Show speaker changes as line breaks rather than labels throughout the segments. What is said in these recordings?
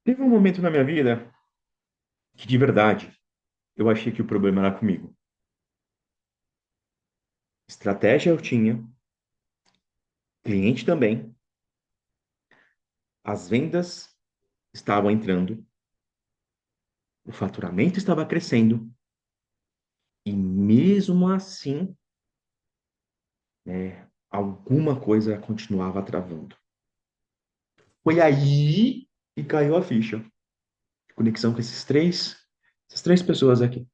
Teve um momento na minha vida que, de verdade, eu achei que o problema era comigo. Estratégia eu tinha, cliente também, as vendas estavam entrando, o faturamento estava crescendo, e mesmo assim, alguma coisa continuava travando. Foi aí que caiu a ficha. Conexão com essas três pessoas aqui.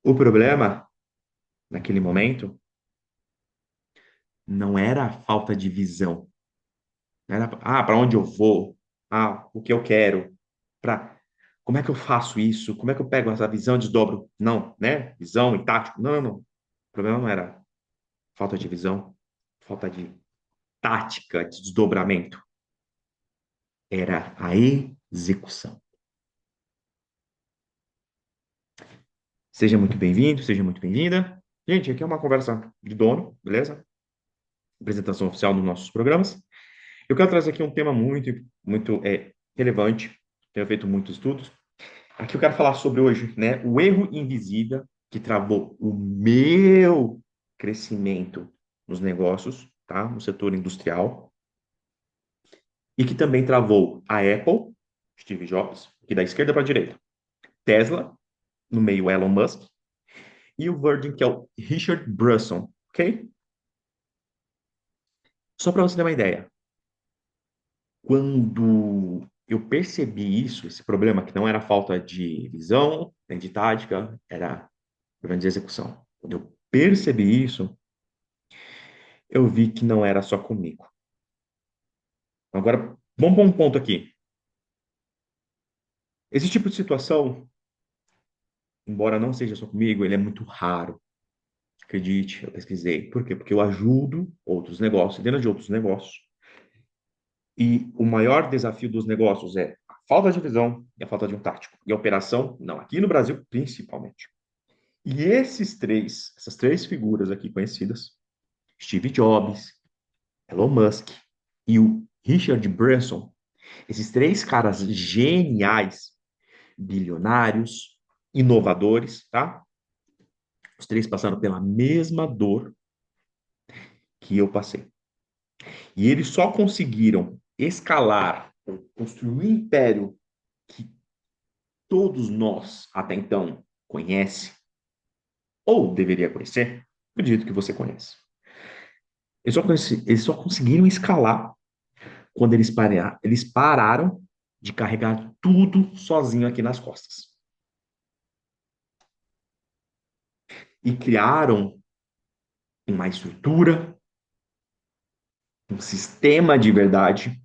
O problema, naquele momento, não era a falta de visão. Não era, para onde eu vou? O que eu quero? Para como é que eu faço isso? Como é que eu pego essa visão e desdobro? Não, né? Visão e tático. Não, não, não. O problema não era falta de visão, falta de tática, de desdobramento. Era a execução. Seja muito bem-vindo, seja muito bem-vinda. Gente, aqui é uma conversa de dono, beleza? Apresentação oficial dos nossos programas. Eu quero trazer aqui um tema muito relevante. Tenho feito muitos estudos. Aqui eu quero falar sobre hoje, né, o erro invisível que travou o meu crescimento nos negócios, tá? No setor industrial, e que também travou a Apple, Steve Jobs, aqui da esquerda para a direita, Tesla, no meio Elon Musk, e o Virgin, que é o Richard Branson, ok? Só para você ter uma ideia, quando eu percebi isso, esse problema, que não era falta de visão, nem de tática, era problema de execução. Quando eu percebi isso, eu vi que não era só comigo. Agora, vamos para um ponto aqui. Esse tipo de situação, embora não seja só comigo, ele é muito raro. Acredite, eu pesquisei. Por quê? Porque eu ajudo outros negócios, dentro de outros negócios. E o maior desafio dos negócios é a falta de visão e a falta de um tático. E a operação, não, aqui no Brasil, principalmente. E essas três figuras aqui conhecidas, Steve Jobs, Elon Musk e o Richard Branson, esses três caras geniais, bilionários, inovadores, tá? Os três passaram pela mesma dor que eu passei. E eles só conseguiram escalar, construir um império que todos nós, até então, conhece, ou deveria conhecer, acredito que você conhece. Eles só conseguiram escalar quando eles pararam de carregar tudo sozinho aqui nas costas. E criaram uma estrutura, um sistema de verdade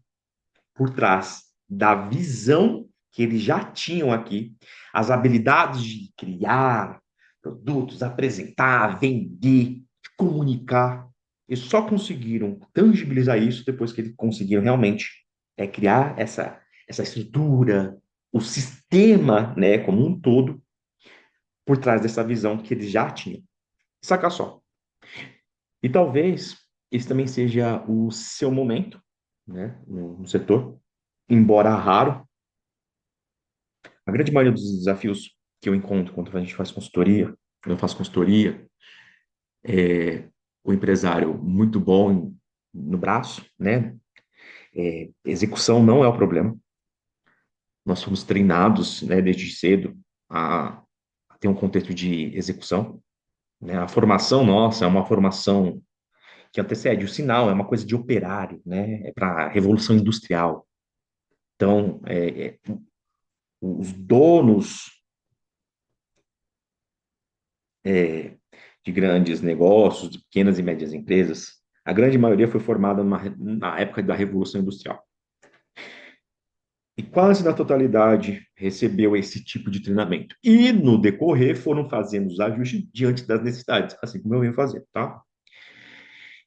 por trás da visão que eles já tinham aqui, as habilidades de criar produtos, apresentar, vender, comunicar. Eles só conseguiram tangibilizar isso depois que eles conseguiram realmente criar essa estrutura, o sistema, né, como um todo, por trás dessa visão que eles já tinham. Saca só. E talvez esse também seja o seu momento, né, no setor, embora raro. A grande maioria dos desafios que eu encontro quando a gente faz consultoria, quando eu faço consultoria, é o empresário muito bom no braço, né? Execução não é o problema. Nós fomos treinados, né, desde cedo a ter um contexto de execução, né? A formação nossa é uma formação que antecede o sinal, é uma coisa de operário, né? É para a revolução industrial. Então, os donos é, de grandes negócios, de pequenas e médias empresas, a grande maioria foi formada na época da Revolução Industrial. E quase na totalidade recebeu esse tipo de treinamento. E no decorrer foram fazendo os ajustes diante das necessidades, assim como eu venho fazendo, tá?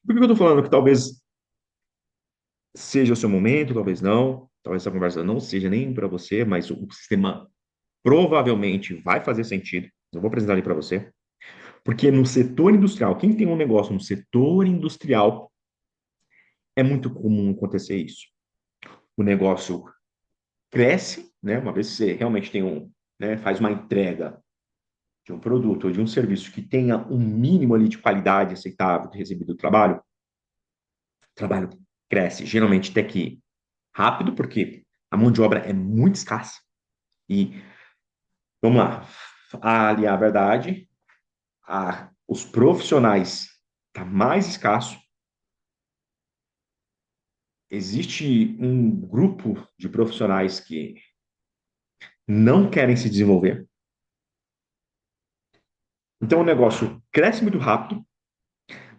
Por que eu estou falando que talvez seja o seu momento, talvez não, talvez essa conversa não seja nem para você, mas o sistema provavelmente vai fazer sentido. Eu vou apresentar ele para você. Porque no setor industrial, quem tem um negócio no setor industrial, é muito comum acontecer isso. O negócio cresce, né? Uma vez que você realmente tem né, faz uma entrega de um produto ou de um serviço que tenha um mínimo ali de qualidade aceitável de recebido do trabalho, o trabalho cresce, geralmente até que rápido, porque a mão de obra é muito escassa. E, vamos lá, ali a verdade, os profissionais tá mais escasso. Existe um grupo de profissionais que não querem se desenvolver. Então o negócio cresce muito rápido,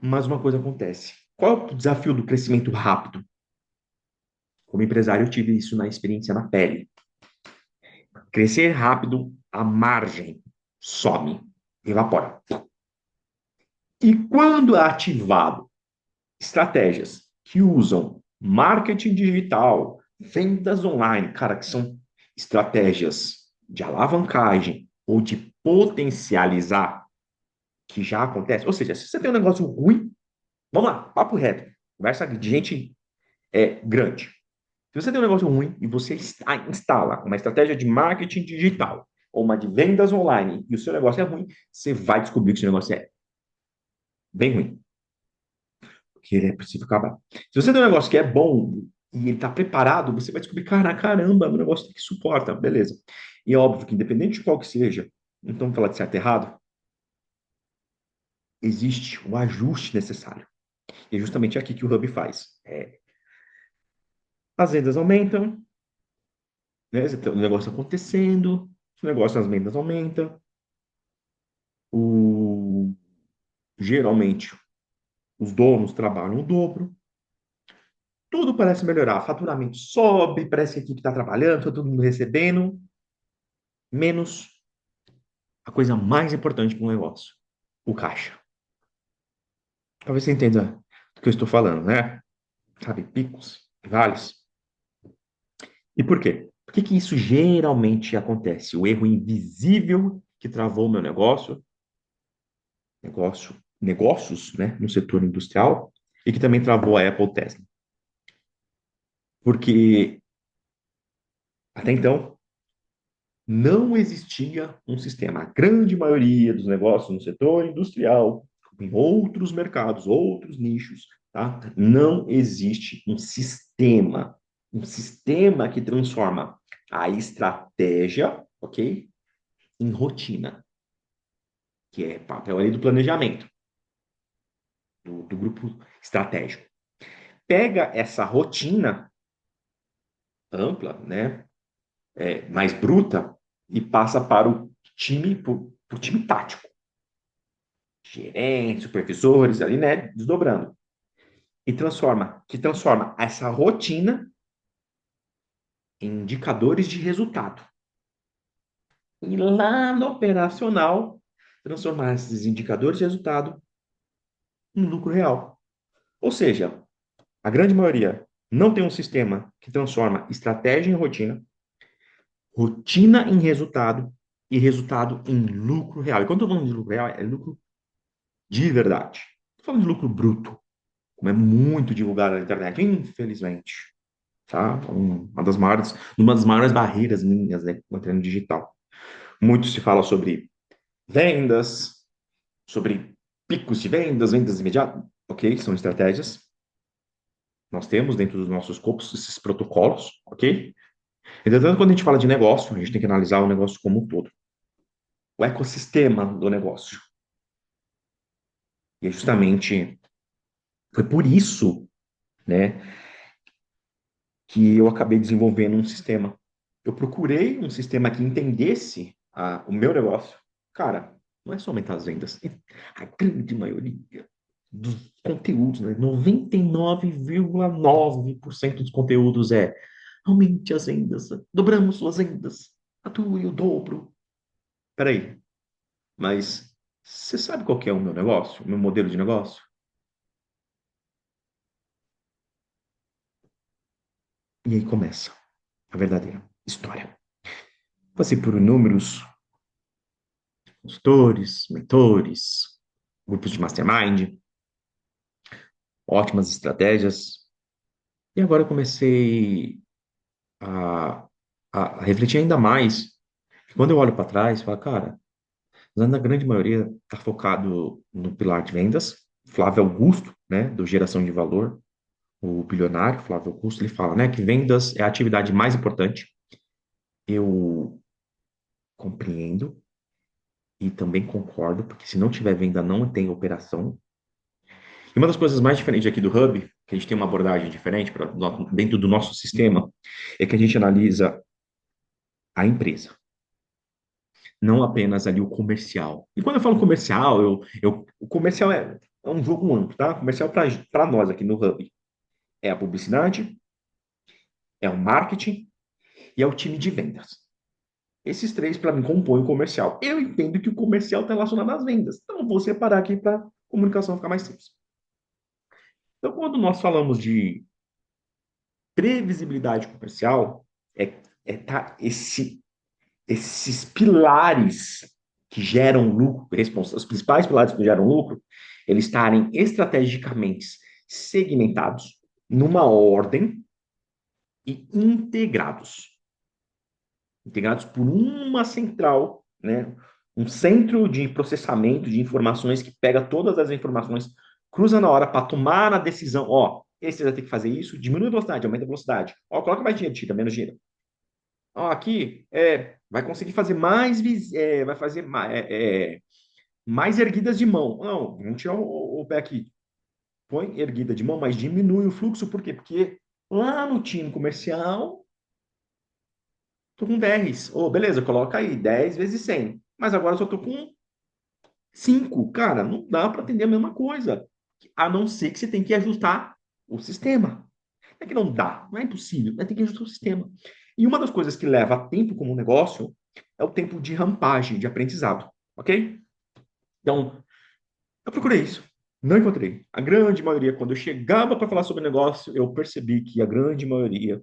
mas uma coisa acontece. Qual é o desafio do crescimento rápido? Como empresário, eu tive isso na experiência na pele. Crescer rápido, a margem some, evapora. E quando é ativado estratégias que usam marketing digital, vendas online, cara, que são estratégias de alavancagem ou de potencializar, que já acontece. Ou seja, se você tem um negócio ruim, vamos lá, papo reto, conversa de gente grande. Se você tem um negócio ruim e você instala uma estratégia de marketing digital ou uma de vendas online e o seu negócio é ruim, você vai descobrir que o seu negócio é bem ruim, porque ele é preciso acabar. Se você tem um negócio que é bom e ele está preparado, você vai descobrir, cara, caramba, meu negócio tem que suporta, beleza. E é óbvio que independente de qual que seja, não estamos falando de certo e errado, existe o ajuste necessário. E é justamente aqui que o Hub faz. As vendas aumentam, né? O negócio acontecendo, o negócio das vendas aumenta, o... geralmente os donos trabalham o dobro, tudo parece melhorar, faturamento sobe, parece que a equipe está trabalhando, tá todo mundo recebendo, menos a coisa mais importante para um negócio, o caixa. Talvez você entenda do que eu estou falando, né? Sabe, picos, vales. E por quê? Por que que isso geralmente acontece? O erro invisível que travou o meu negócios, né, no setor industrial, e que também travou a Apple Tesla. Porque até então não existia um sistema. A grande maioria dos negócios no setor industrial, em outros mercados, outros nichos, tá? Não existe um sistema que transforma a estratégia, ok, em rotina, que é papel aí do planejamento, do grupo estratégico. Pega essa rotina ampla, né, mais bruta, e passa para o time, para o time tático. Gerentes, supervisores, ali, né, desdobrando. Que transforma essa rotina em indicadores de resultado. E lá no operacional, transformar esses indicadores de resultado em lucro real. Ou seja, a grande maioria não tem um sistema que transforma estratégia em rotina, rotina em resultado e resultado em lucro real. E quando eu estou falando de lucro real, é lucro de verdade. Estou falando de lucro bruto, como é muito divulgado na internet, infelizmente. Tá? Uma das maiores barreiras minhas, né, com o treino digital. Muito se fala sobre vendas, sobre picos de vendas, vendas imediatas. Ok, são estratégias. Nós temos dentro dos nossos corpos esses protocolos, ok? Entretanto, quando a gente fala de negócio, a gente tem que analisar o negócio como um todo, o ecossistema do negócio. E é justamente foi por isso, né, que eu acabei desenvolvendo um sistema. Eu procurei um sistema que entendesse o meu negócio. Cara, não é só aumentar as vendas. A grande maioria dos conteúdos, né? 99,9% dos conteúdos aumente as vendas, dobramos suas vendas, atue o dobro. Peraí, mas você sabe qual que é o meu negócio, o meu modelo de negócio? E aí começa a verdadeira história. Passei por inúmeros consultores, mentores, grupos de mastermind, ótimas estratégias. E agora eu comecei a, a refletir ainda mais. Quando eu olho para trás, falo, cara, na grande maioria está focado no pilar de vendas. Flávio Augusto, né, do Geração de Valor, o bilionário Flávio Augusto, ele fala, né, que vendas é a atividade mais importante. Eu compreendo e também concordo, porque se não tiver venda, não tem operação. E uma das coisas mais diferentes aqui do Hub, que a gente tem uma abordagem diferente dentro do nosso sistema, é que a gente analisa a empresa, não apenas ali o comercial. E quando eu falo comercial, o comercial é um jogo amplo, tá? Comercial para nós aqui no Hub é a publicidade, é o marketing e é o time de vendas. Esses três, para mim, compõem o comercial. Eu entendo que o comercial está relacionado às vendas. Então, vou separar aqui para a comunicação ficar mais simples. Então, quando nós falamos de previsibilidade comercial, tá esses pilares que geram lucro, os principais pilares que geram lucro, eles estarem estrategicamente segmentados numa ordem e integrados por uma central, né? Um centro de processamento de informações que pega todas as informações, cruza na hora para tomar a decisão, ó, esse vai ter que fazer isso, diminui a velocidade, aumenta a velocidade. Ó, coloca mais dinheiro, tira menos dinheiro. Ó, aqui vai conseguir fazer vai fazer mais erguidas de mão. Não, vamos tirar o pé aqui. Põe erguida de mão, mas diminui o fluxo, por quê? Porque lá no time comercial tô com 10. Ô, beleza, coloca aí 10 vezes 100. Mas agora eu só tô com 5. Cara, não dá para atender a mesma coisa. A não ser que você tem que ajustar o sistema. Não é que não dá, não é impossível, mas tem que ajustar o sistema. E uma das coisas que leva tempo como negócio é o tempo de rampagem, de aprendizado, ok? Então, eu procurei isso. Não encontrei. A grande maioria, quando eu chegava para falar sobre negócio, eu percebi que a grande maioria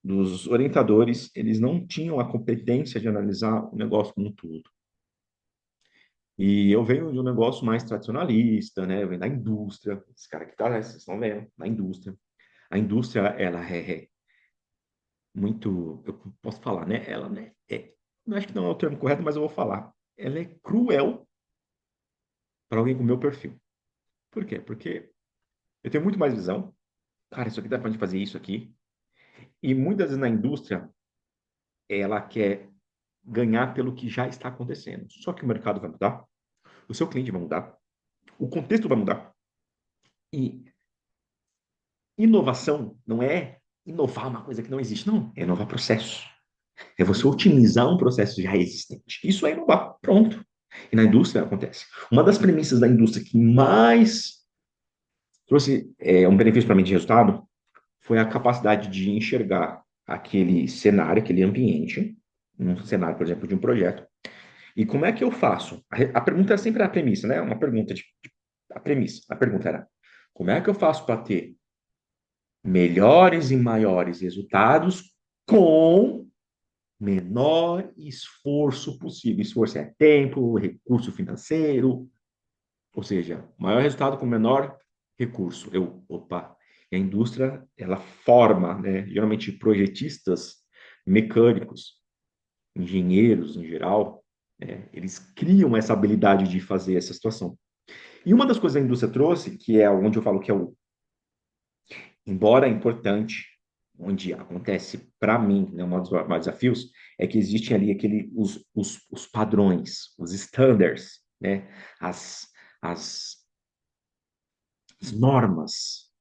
dos orientadores, eles não tinham a competência de analisar o negócio como um todo. E eu venho de um negócio mais tradicionalista, né? Eu venho da indústria. Esse cara que tá, vocês estão vendo, da indústria. A indústria, ela é muito, eu posso falar, né? Ela, né? Eu acho que não é o termo correto, mas eu vou falar. Ela é cruel para alguém com o meu perfil. Por quê? Porque eu tenho muito mais visão. Cara, isso aqui dá pra gente fazer isso aqui. E muitas vezes na indústria, ela quer ganhar pelo que já está acontecendo. Só que o mercado vai mudar, o seu cliente vai mudar, o contexto vai mudar. E inovação não é inovar uma coisa que não existe, não. É inovar processo. É você otimizar um processo já existente. Isso é inovar. Pronto. E na indústria acontece. Uma das premissas da indústria que mais trouxe um benefício para mim de resultado foi a capacidade de enxergar aquele cenário, aquele ambiente, um cenário, por exemplo, de um projeto. E como é que eu faço? A pergunta é sempre a premissa, né? Uma pergunta a premissa. A pergunta era: como é que eu faço para ter melhores e maiores resultados com menor esforço possível? Esforço é tempo, recurso financeiro, ou seja, maior resultado com menor recurso. Opa, e a indústria, ela forma, né, geralmente projetistas, mecânicos, engenheiros em geral, eles criam essa habilidade de fazer essa situação. E uma das coisas que a indústria trouxe, que é onde eu falo que embora importante, onde acontece para mim, né, um dos maiores desafios, é que existem ali os padrões, os standards, né, as, as, as normas,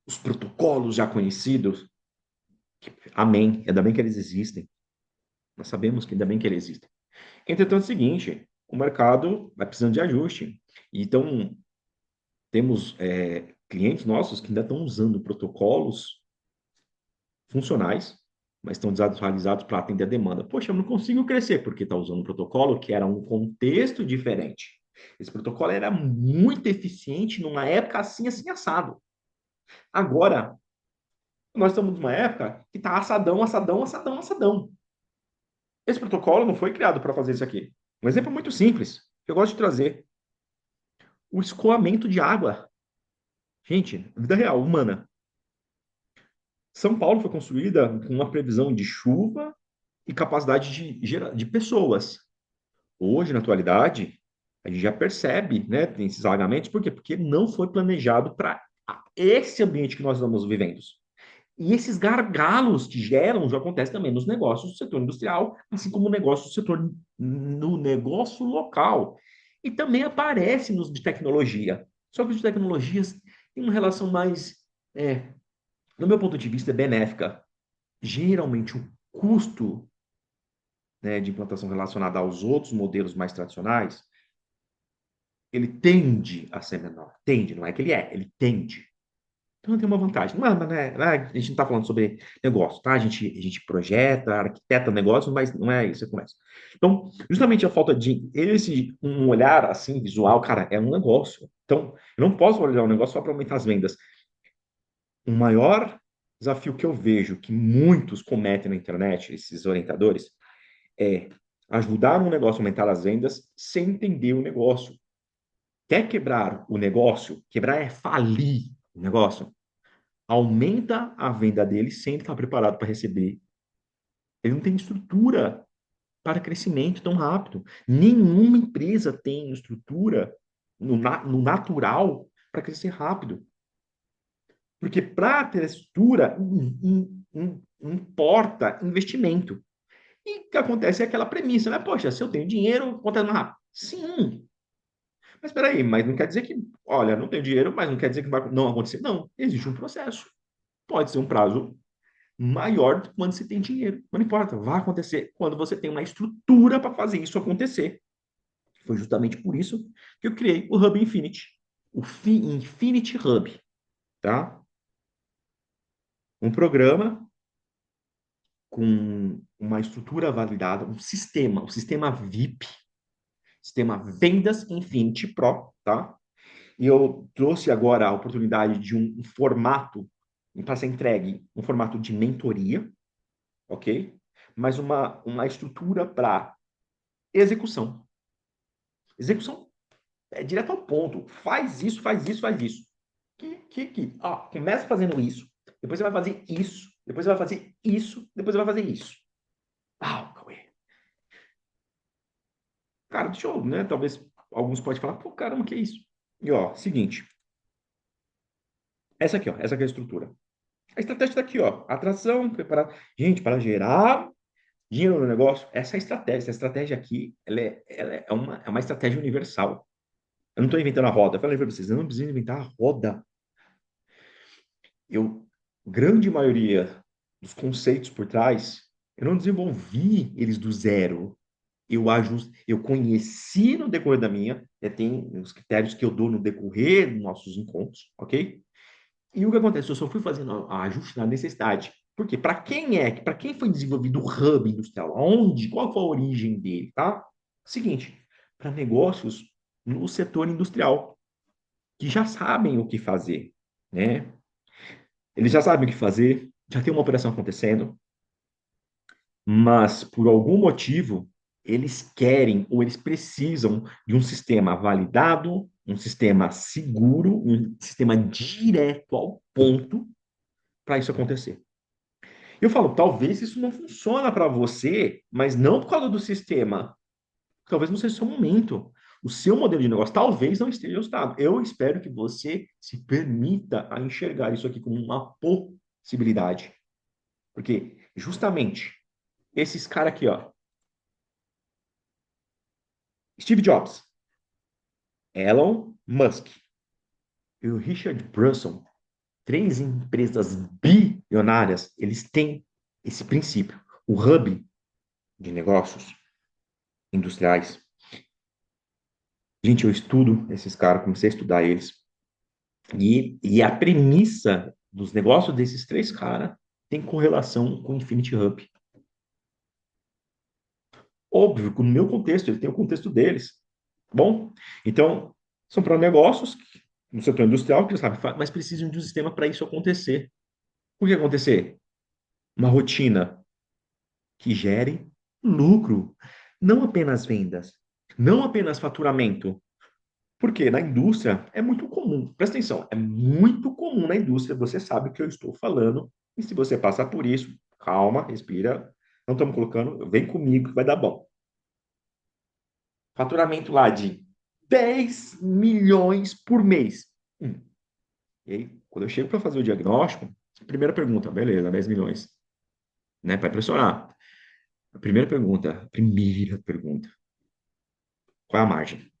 os protocolos já conhecidos. Amém, ainda bem que eles existem. Nós sabemos que ainda bem que eles existem. Entretanto, é o seguinte, o mercado vai precisando de ajuste. Então, temos clientes nossos que ainda estão usando protocolos funcionais, mas estão desatualizados para atender a demanda. Poxa, eu não consigo crescer porque está usando um protocolo que era um contexto diferente. Esse protocolo era muito eficiente numa época assim, assim, assado. Agora, nós estamos numa época que está assadão, assadão, assadão, assadão. Esse protocolo não foi criado para fazer isso aqui. Um exemplo muito simples, que eu gosto de trazer. O escoamento de água. Gente, vida real, humana. São Paulo foi construída com uma previsão de chuva e capacidade de pessoas. Hoje, na atualidade, a gente já percebe, né, tem esses alagamentos, por quê? Porque não foi planejado para esse ambiente que nós estamos vivendo. E esses gargalos que geram já acontecem também nos negócios do setor industrial, assim como no negócio do setor no negócio local. E também aparece nos de tecnologia. Só que os de tecnologias têm uma relação mais, no meu ponto de vista, benéfica. Geralmente o custo, né, de implantação relacionada aos outros modelos mais tradicionais, ele tende a ser menor. Tende, não é que ele tende. Então tem uma vantagem. A gente não está falando sobre negócio, tá? A gente projeta, arquiteta negócio, mas não é isso que começa. Então, justamente a falta de um olhar assim, visual, cara, é um negócio. Então, eu não posso olhar um negócio só para aumentar as vendas. O maior desafio que eu vejo que muitos cometem na internet, esses orientadores, é ajudar um negócio a aumentar as vendas sem entender o negócio. Quer quebrar o negócio? Quebrar é falir o negócio. Aumenta a venda dele sem ele estar preparado para receber. Ele não tem estrutura para crescimento tão rápido. Nenhuma empresa tem estrutura no natural para crescer rápido. Porque para ter estrutura, importa investimento. E o que acontece é aquela premissa, né? Poxa, se eu tenho dinheiro, acontece mais rápido. Sim, mas espera aí, mas não quer dizer que, olha, não tenho dinheiro, mas não quer dizer que vai não acontecer. Não, existe um processo. Pode ser um prazo maior do que quando você tem dinheiro. Não importa, vai acontecer quando você tem uma estrutura para fazer isso acontecer. Foi justamente por isso que eu criei o Hub Infinity, o Infinity Hub, tá? Um programa com uma estrutura validada, um sistema VIP, sistema Vendas Infinity Pro, tá? E eu trouxe agora a oportunidade de um formato para ser entregue, um formato de mentoria, ok? Mas uma estrutura para execução. Execução é direto ao ponto. Faz isso, faz isso, faz isso. Começa fazendo isso, depois você vai fazer isso, depois você vai fazer isso, depois você vai fazer isso. Cauê. Cara, deixa eu, né? Talvez alguns podem falar, pô, caramba, que é isso? E ó, seguinte, essa aqui, ó, essa aqui é a estrutura. A estratégia está aqui, ó. Atração, preparar. Gente, para gerar dinheiro no negócio, essa é a estratégia. Essa estratégia aqui, ela é uma estratégia universal. Eu não estou inventando a roda. Eu falei para vocês, eu não preciso inventar a roda. Grande maioria dos conceitos por trás, eu não desenvolvi eles do zero. Eu conheci no decorrer da minha, tem os critérios que eu dou no decorrer dos nossos encontros, ok? E o que acontece? Eu só fui fazendo a ajuste na necessidade. Por quê? Para quem foi desenvolvido o hub industrial? Aonde? Qual foi a origem dele, tá? Seguinte, para negócios no setor industrial, que já sabem o que fazer, né? Eles já sabem o que fazer, já tem uma operação acontecendo, mas por algum motivo eles querem ou eles precisam de um sistema validado, um sistema seguro, um sistema direto ao ponto para isso acontecer. Eu falo, talvez isso não funcione para você, mas não por causa do sistema. Talvez não seja o seu momento. O seu modelo de negócio talvez não esteja ajustado. Eu espero que você se permita a enxergar isso aqui como uma possibilidade. Porque justamente esses caras aqui, ó, Steve Jobs, Elon Musk e o Richard Branson, três empresas bilionárias, eles têm esse princípio. O hub de negócios industriais. Gente, eu estudo esses caras, comecei a estudar eles. E a premissa dos negócios desses três caras tem correlação com o Infinity Hub. Óbvio que no meu contexto, ele tem o contexto deles. Bom, então, são para negócios no setor industrial, que já sabe, mas precisam de um sistema para isso acontecer. O que acontecer? Uma rotina que gere lucro, não apenas vendas, não apenas faturamento. Porque na indústria é muito comum, presta atenção, é muito comum na indústria, você sabe o que eu estou falando, e se você passar por isso, calma, respira, Não estamos colocando, vem comigo que vai dar bom. Faturamento lá de 10 milhões por mês. E aí, quando eu chego para fazer o diagnóstico, primeira pergunta, beleza, 10 milhões, né, para impressionar. Primeira pergunta, qual é a margem?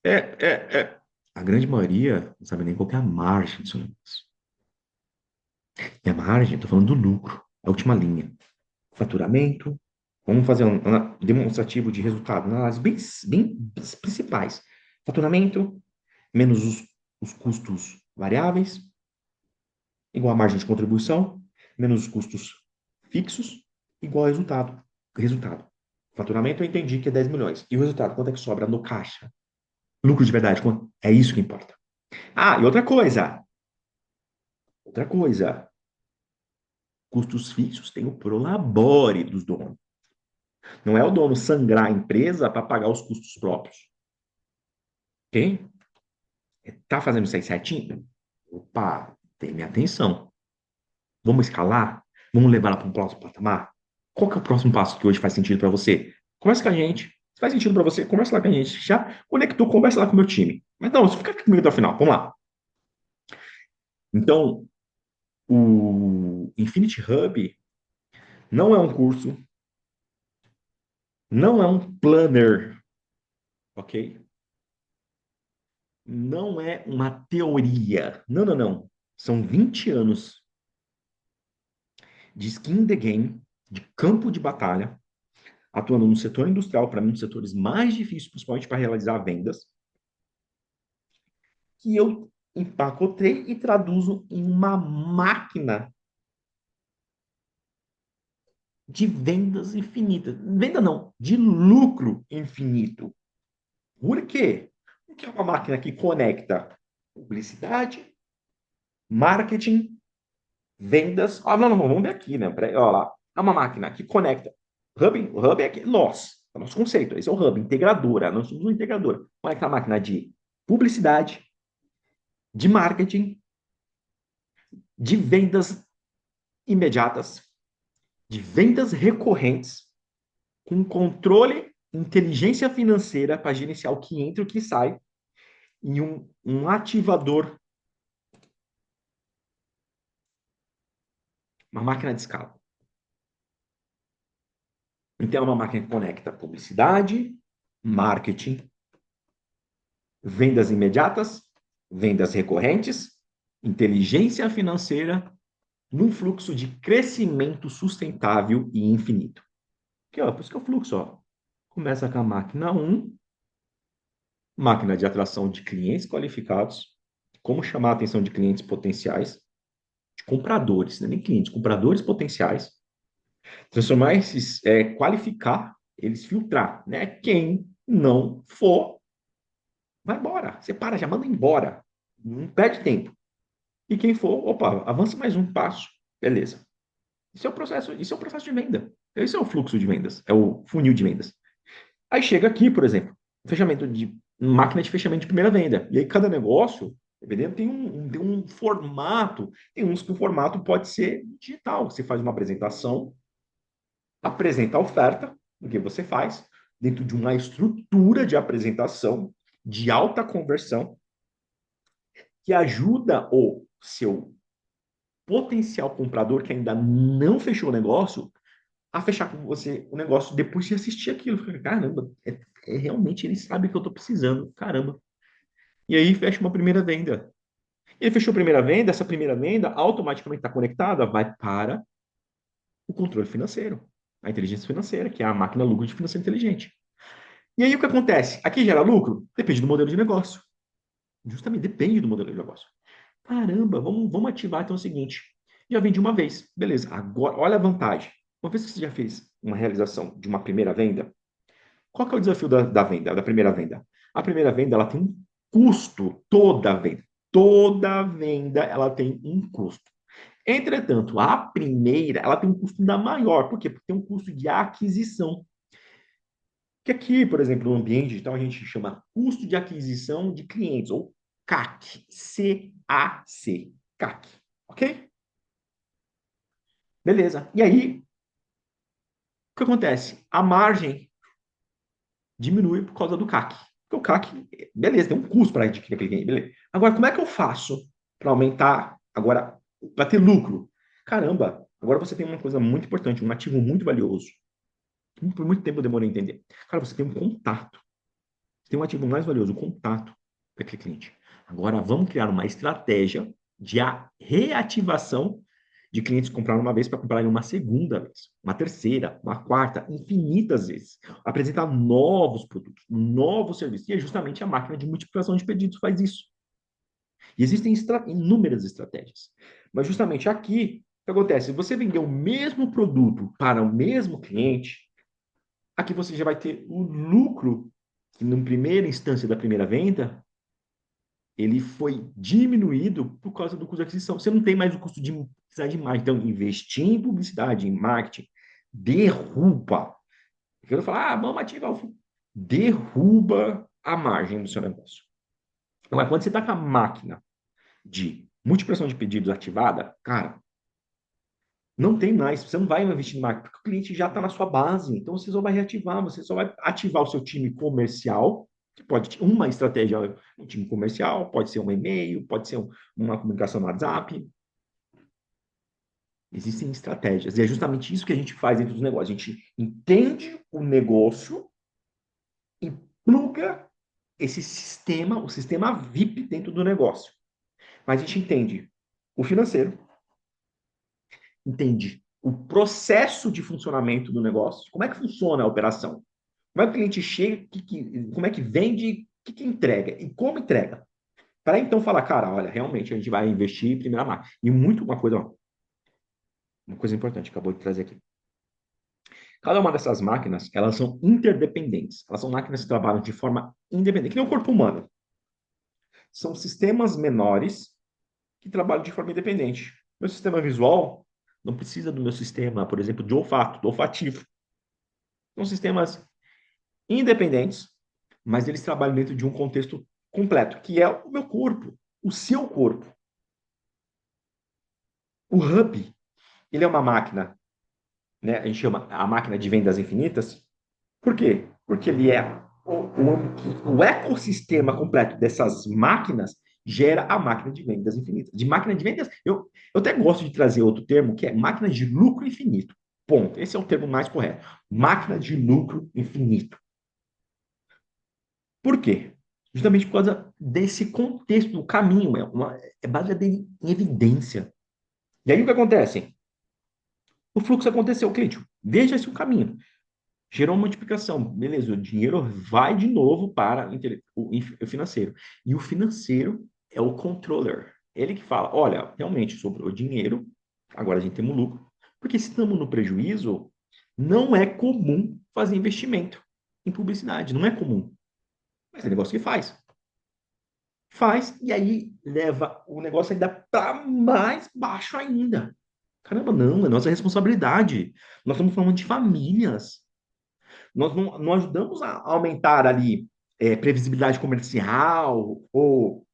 É, A grande maioria não sabe nem qual que é a margem do seu negócio. E a margem, estou falando do lucro, a última linha. Faturamento, vamos fazer um demonstrativo de resultado, análise bem principais. Faturamento, menos os custos variáveis, igual a margem de contribuição, menos os custos fixos, igual ao resultado. Resultado. Faturamento eu entendi que é 10 milhões. E o resultado, quanto é que sobra no caixa? Lucro de verdade, quanto? É isso que importa. Ah, e outra coisa, custos fixos tem o prolabore dos donos. Não é o dono sangrar a empresa para pagar os custos próprios. Ok? Tá fazendo isso aí certinho? Opa, tem minha atenção. Vamos escalar? Vamos levar ela para um próximo patamar? Qual que é o próximo passo que hoje faz sentido para você? Conversa com a gente. Se faz sentido para você, conversa lá com a gente. Já conectou, conversa lá com o meu time. Mas não, fica aqui comigo até o final. Vamos lá. Então, o Infinity Hub não é um curso, não é um planner, ok? Não é uma teoria. Não, não, não. São 20 anos de skin in the game, de campo de batalha, atuando no setor industrial, para mim, um dos setores mais difíceis, principalmente para realizar vendas, que eu empacotei e traduzo em uma máquina de vendas infinita. Venda não, de lucro infinito. Por quê? Porque é uma máquina que conecta publicidade, marketing, vendas. Ah, não, não, vamos ver aqui, né? Peraí, ó lá. É uma máquina que conecta. O hub é aqui, é o nosso conceito. Esse é o hub, integradora. Nós somos uma integradora. Conecta a máquina de publicidade, de marketing, de vendas imediatas, de vendas recorrentes, com controle, inteligência financeira para gerenciar o que entra e o que sai, e um ativador, uma máquina de escala. Então, é uma máquina que conecta publicidade, marketing, vendas imediatas, vendas recorrentes, inteligência financeira, num fluxo de crescimento sustentável e infinito. Que, ó, por isso que é o fluxo, ó. Começa com a máquina um, máquina de atração de clientes qualificados, como chamar a atenção de clientes potenciais, de compradores, né? Nem clientes, compradores potenciais, transformar esses, qualificar, eles filtrar, né? Quem não for, vai embora. Você para, já manda embora. Não perde tempo. E quem for, opa, avança mais um passo. Beleza. Isso é o processo de venda. Esse é o fluxo de vendas, é o funil de vendas. Aí chega aqui, por exemplo, fechamento de máquina de fechamento de primeira venda. E aí cada negócio, dependendo, tem um formato. Tem uns que o formato pode ser digital. Você faz uma apresentação, apresenta a oferta do que você faz, dentro de uma estrutura de apresentação de alta conversão, que ajuda o seu potencial comprador que ainda não fechou o negócio a fechar com você o negócio depois de assistir aquilo. Caramba, realmente ele sabe o que eu estou precisando. Caramba. E aí fecha uma primeira venda. Ele fechou a primeira venda, essa primeira venda automaticamente está conectada, vai para o controle financeiro, a inteligência financeira, que é a máquina lucro de financeiro inteligente. E aí o que acontece? Aqui gera lucro? Depende do modelo de negócio. Justamente depende do modelo de negócio. Caramba, vamos ativar então o seguinte. Já vendi uma vez, beleza. Agora, olha a vantagem. Uma vez que você já fez uma realização de uma primeira venda, qual que é o desafio da venda, da primeira venda? A primeira venda, ela tem um custo, toda venda. Toda venda, ela tem um custo. Entretanto, a primeira, ela tem um custo ainda maior. Por quê? Porque tem um custo de aquisição. Que aqui, por exemplo, no ambiente digital, a gente chama custo de aquisição de clientes, ou CAC. C-A-C. CAC. Ok? Beleza. E aí, o que acontece? A margem diminui por causa do CAC. Porque o CAC, beleza, tem um custo para adquirir aquele cliente, beleza. Agora, como é que eu faço para aumentar, agora, para ter lucro? Caramba, agora você tem uma coisa muito importante, um ativo muito valioso. Por muito tempo eu demorei a entender. Cara, você tem um contato. Você tem um ativo mais valioso, o contato para aquele cliente. Agora, vamos criar uma estratégia de reativação de clientes que compraram uma vez para comprarem uma segunda vez, uma terceira, uma quarta, infinitas vezes. Apresentar novos produtos, novos serviços. E é justamente a máquina de multiplicação de pedidos que faz isso. E existem inúmeras estratégias. Mas justamente aqui, o que acontece? Se você vender o mesmo produto para o mesmo cliente, aqui você já vai ter o lucro que, na primeira instância da primeira venda, ele foi diminuído por causa do custo de aquisição. Você não tem mais o custo de publicidade de marketing. Então, investir em publicidade, em marketing, derruba. Eu quero falar, vamos ativar o derruba a margem do seu negócio. Agora, quando você está com a máquina de multiplicação de pedidos ativada, cara, não tem mais. Você não vai investir em marketing, porque o cliente já está na sua base. Então, você só vai reativar, você só vai ativar o seu time comercial, que pode ter uma estratégia, um time comercial, pode ser um e-mail, pode ser uma comunicação no WhatsApp. Existem estratégias. E é justamente isso que a gente faz dentro dos negócios. A gente entende o negócio e pluga esse sistema, o sistema VIP dentro do negócio. Mas a gente entende o financeiro, entende o processo de funcionamento do negócio, como é que funciona a operação, como é que o cliente chega, como é que vende, que entrega e como entrega. Para então falar, cara, olha, realmente a gente vai investir em primeira marca. E muito uma coisa importante, acabou de trazer aqui. Cada uma dessas máquinas, elas são interdependentes. Elas são máquinas que trabalham de forma independente, que nem o corpo humano. São sistemas menores que trabalham de forma independente. Meu sistema visual não precisa do meu sistema, por exemplo, de olfato, do olfativo. São sistemas independentes, mas eles trabalham dentro de um contexto completo, que é o meu corpo, o seu corpo. O hub, ele é uma máquina, né? A gente chama a máquina de vendas infinitas. Por quê? Porque ele é o ecossistema completo dessas máquinas gera a máquina de vendas infinitas. De máquina de vendas, eu até gosto de trazer outro termo, que é máquina de lucro infinito. Ponto. Esse é o termo mais correto. Máquina de lucro infinito. Por quê? Justamente por causa desse contexto, do caminho, é baseado em evidência. E aí o que acontece? O fluxo aconteceu, cliente. Veja esse o caminho. Gerou uma multiplicação, beleza, o dinheiro vai de novo para o financeiro. E o financeiro é o controller. Ele que fala, olha, realmente sobrou dinheiro, agora a gente tem um lucro. Porque se estamos no prejuízo, não é comum fazer investimento em publicidade, não é comum. Mas é negócio que faz. Faz, e aí leva o negócio ainda para mais baixo ainda. Caramba, não, é nossa responsabilidade. Nós estamos falando de famílias. Nós não ajudamos a aumentar ali previsibilidade comercial ou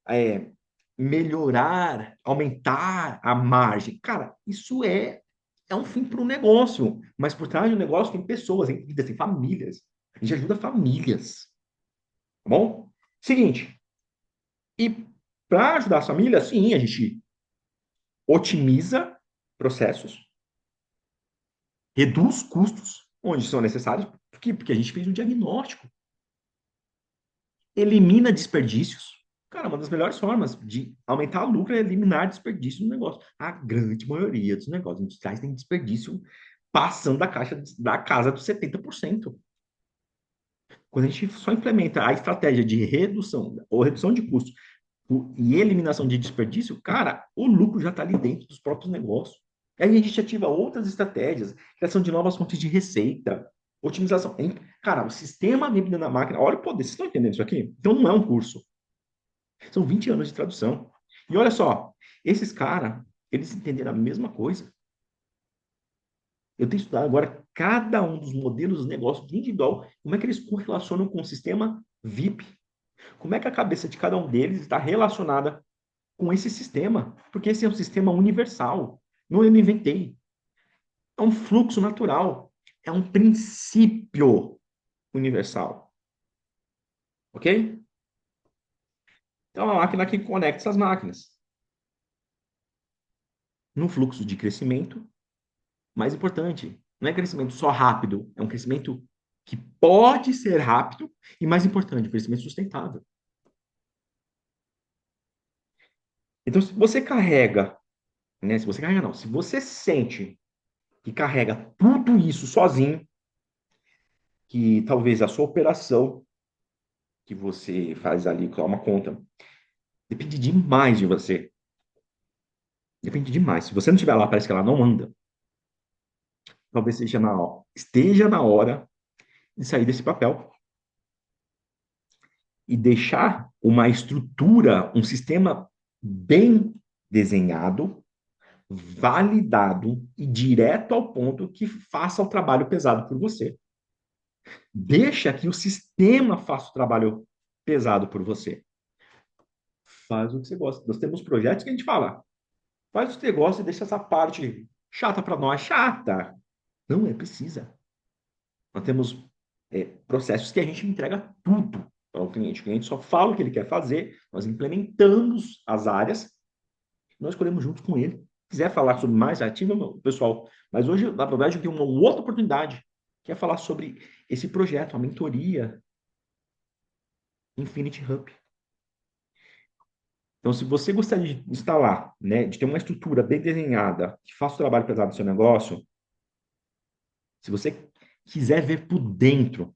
melhorar, aumentar a margem. Cara, isso é um fim para o negócio, mas por trás do negócio tem pessoas, tem vidas, tem famílias. A gente ajuda famílias, tá bom? Seguinte, e para ajudar as famílias, sim, a gente otimiza processos, reduz custos onde são necessários, por quê? Porque a gente fez um diagnóstico, elimina desperdícios. Cara, uma das melhores formas de aumentar o lucro é eliminar desperdício no negócio. A grande maioria dos negócios industriais tem desperdício passando da casa dos 70%. Quando a gente só implementa a estratégia de redução ou redução de custos e eliminação de desperdício, cara, o lucro já está ali dentro dos próprios negócios. Aí a gente ativa outras estratégias, criação de novas fontes de receita, otimização. Cara, o sistema dentro da máquina, olha o poder, vocês estão entendendo isso aqui? Então não é um curso. São 20 anos de tradução. E olha só, esses caras, eles entenderam a mesma coisa. Eu tenho que estudar agora cada um dos modelos de negócio individual, como é que eles correlacionam com o sistema VIP. Como é que a cabeça de cada um deles está relacionada com esse sistema? Porque esse é um sistema universal. Não eu não inventei. É um fluxo natural. É um princípio universal. Ok? Então, é uma máquina que conecta essas máquinas num fluxo de crescimento mais importante. Não é crescimento só rápido, é um crescimento que pode ser rápido e, mais importante, um crescimento sustentável. Então, se você carrega, né? Se você carrega, não, se você sente que carrega tudo isso sozinho, que talvez a sua operação que você faz ali, que é uma conta, depende demais de você. Depende demais. Se você não estiver lá, parece que ela não anda. Talvez esteja na hora de sair desse papel e deixar uma estrutura, um sistema bem desenhado, validado e direto ao ponto que faça o trabalho pesado por você. Deixa que o sistema faça o trabalho pesado por você. Faz o que você gosta. Nós temos projetos que a gente fala, faz o que você gosta e deixa essa parte chata para nós. Chata! Não é precisa. Nós temos processos que a gente entrega tudo para o cliente. O cliente só fala o que ele quer fazer, nós implementamos as áreas, nós escolhemos junto com ele. Se quiser falar sobre mais ativa, pessoal, mas hoje, na verdade, eu tenho uma outra oportunidade, que é falar sobre esse projeto, a mentoria Infinity Hub. Então, se você gostaria de instalar, né, de ter uma estrutura bem desenhada, que faça o trabalho pesado do seu negócio, se você quiser ver por dentro,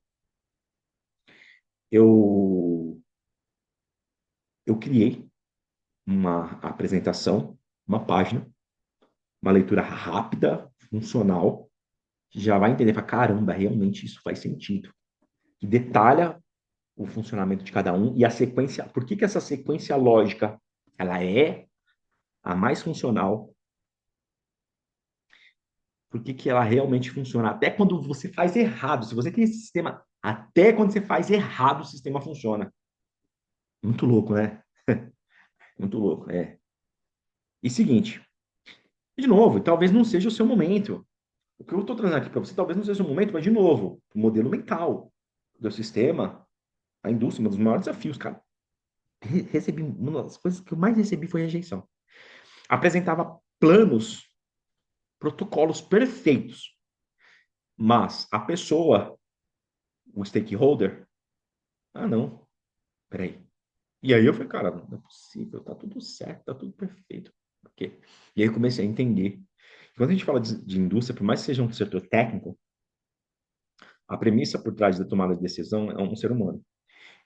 eu, eu criei uma apresentação, uma página, uma leitura rápida, funcional, que já vai entender para caramba, realmente isso faz sentido. Que detalha o funcionamento de cada um e a sequência. Por que essa sequência lógica ela é a mais funcional? Por que ela realmente funciona? Até quando você faz errado. Se você tem esse sistema, até quando você faz errado, o sistema funciona. Muito louco, né? Muito louco, é. E seguinte, de novo, talvez não seja o seu momento. O que eu estou trazendo aqui para você talvez não seja o seu momento, mas de novo, o modelo mental do sistema, a indústria, um dos maiores desafios, cara. Recebi, uma das coisas que eu mais recebi foi rejeição. Apresentava planos, protocolos perfeitos, mas a pessoa, o stakeholder, não, peraí. E aí eu falei, cara, não é possível, tá tudo certo, tá tudo perfeito. Por quê? E aí eu comecei a entender. Quando a gente fala de indústria, por mais que seja um setor técnico, a premissa por trás da tomada de decisão é um ser humano.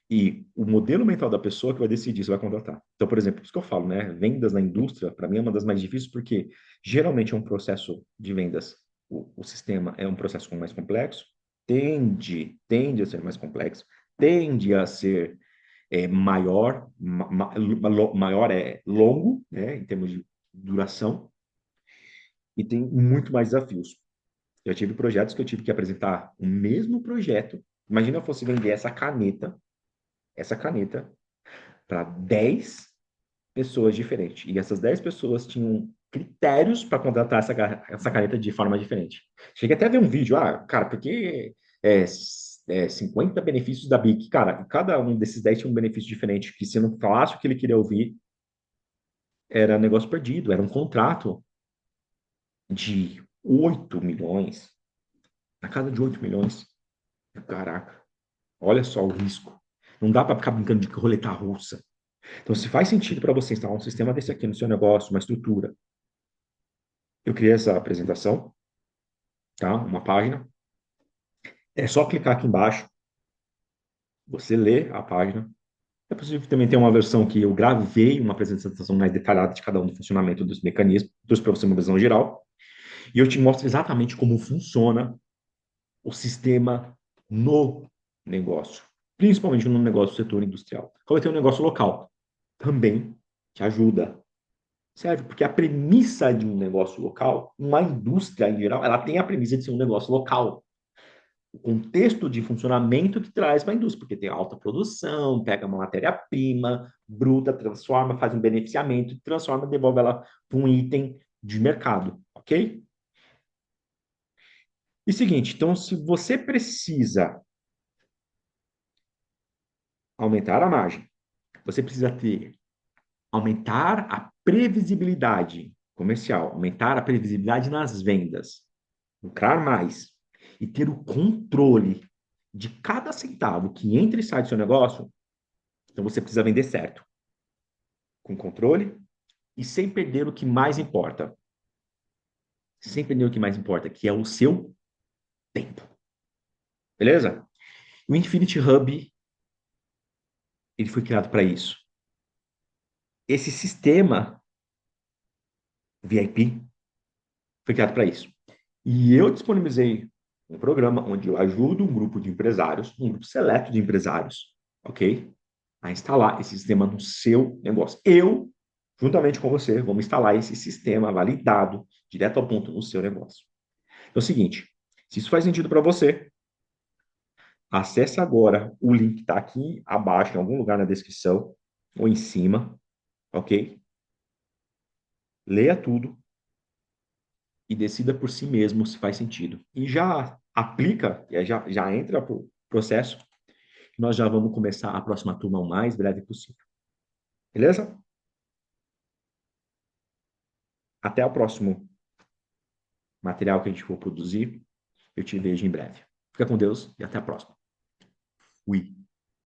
E o modelo mental da pessoa que vai decidir se vai contratar. Então, por exemplo, isso que eu falo, né? Vendas na indústria, para mim, é uma das mais difíceis, porque geralmente é um processo de vendas. O sistema é um processo mais complexo, tende a ser mais complexo, tende a ser maior, maior é longo, né? Em termos de duração, e tem muito mais desafios. Eu tive projetos que eu tive que apresentar o mesmo projeto. Imagina eu fosse vender essa caneta para 10 pessoas diferentes. E essas 10 pessoas tinham critérios para contratar essa caneta de forma diferente. Cheguei até a ver um vídeo, cara, porque 50 benefícios da BIC. Cara, cada um desses 10 tinha um benefício diferente, que se não falasse o que ele queria ouvir, era negócio perdido, era um contrato de 8 milhões, na casa de 8 milhões. Caraca, olha só o risco. Não dá para ficar brincando de roleta russa. Então, se faz sentido para você instalar um sistema desse aqui no seu negócio, uma estrutura, eu criei essa apresentação, tá? Uma página. É só clicar aqui embaixo, você lê a página. É possível que também tenha uma versão que eu gravei uma apresentação mais detalhada de cada um do funcionamento dos mecanismos, trouxe para você uma visão geral, e eu te mostro exatamente como funciona o sistema no negócio, principalmente no negócio do setor industrial. Como tem um negócio local, também te ajuda. Serve, porque a premissa de um negócio local, uma indústria em geral, ela tem a premissa de ser um negócio local. O contexto de funcionamento que traz para a indústria, porque tem alta produção, pega uma matéria-prima bruta, transforma, faz um beneficiamento, transforma, devolve ela para um item de mercado, ok? E seguinte, então, se você precisa aumentar a margem, você precisa aumentar a previsibilidade comercial, aumentar a previsibilidade nas vendas, lucrar mais e ter o controle de cada centavo que entra e sai do seu negócio, então você precisa vender certo, com controle e sem perder o que mais importa. Sem perder o que mais importa, que é o seu tempo. Beleza? O Infinity Hub, ele foi criado para isso. Esse sistema VIP foi criado para isso. E eu disponibilizei um programa onde eu ajudo um grupo de empresários, um grupo seleto de empresários, ok? A instalar esse sistema no seu negócio. Eu, juntamente com você, vamos instalar esse sistema validado, direto ao ponto, no seu negócio. Então é o seguinte, se isso faz sentido para você, acesse agora o link que está aqui abaixo, em algum lugar na descrição, ou em cima, ok? Leia tudo e decida por si mesmo se faz sentido. E já aplica, já entra para o processo, nós já vamos começar a próxima turma o mais breve possível. Beleza? Até o próximo material que a gente for produzir. Eu te vejo em breve. Fica com Deus e até a próxima. Fui.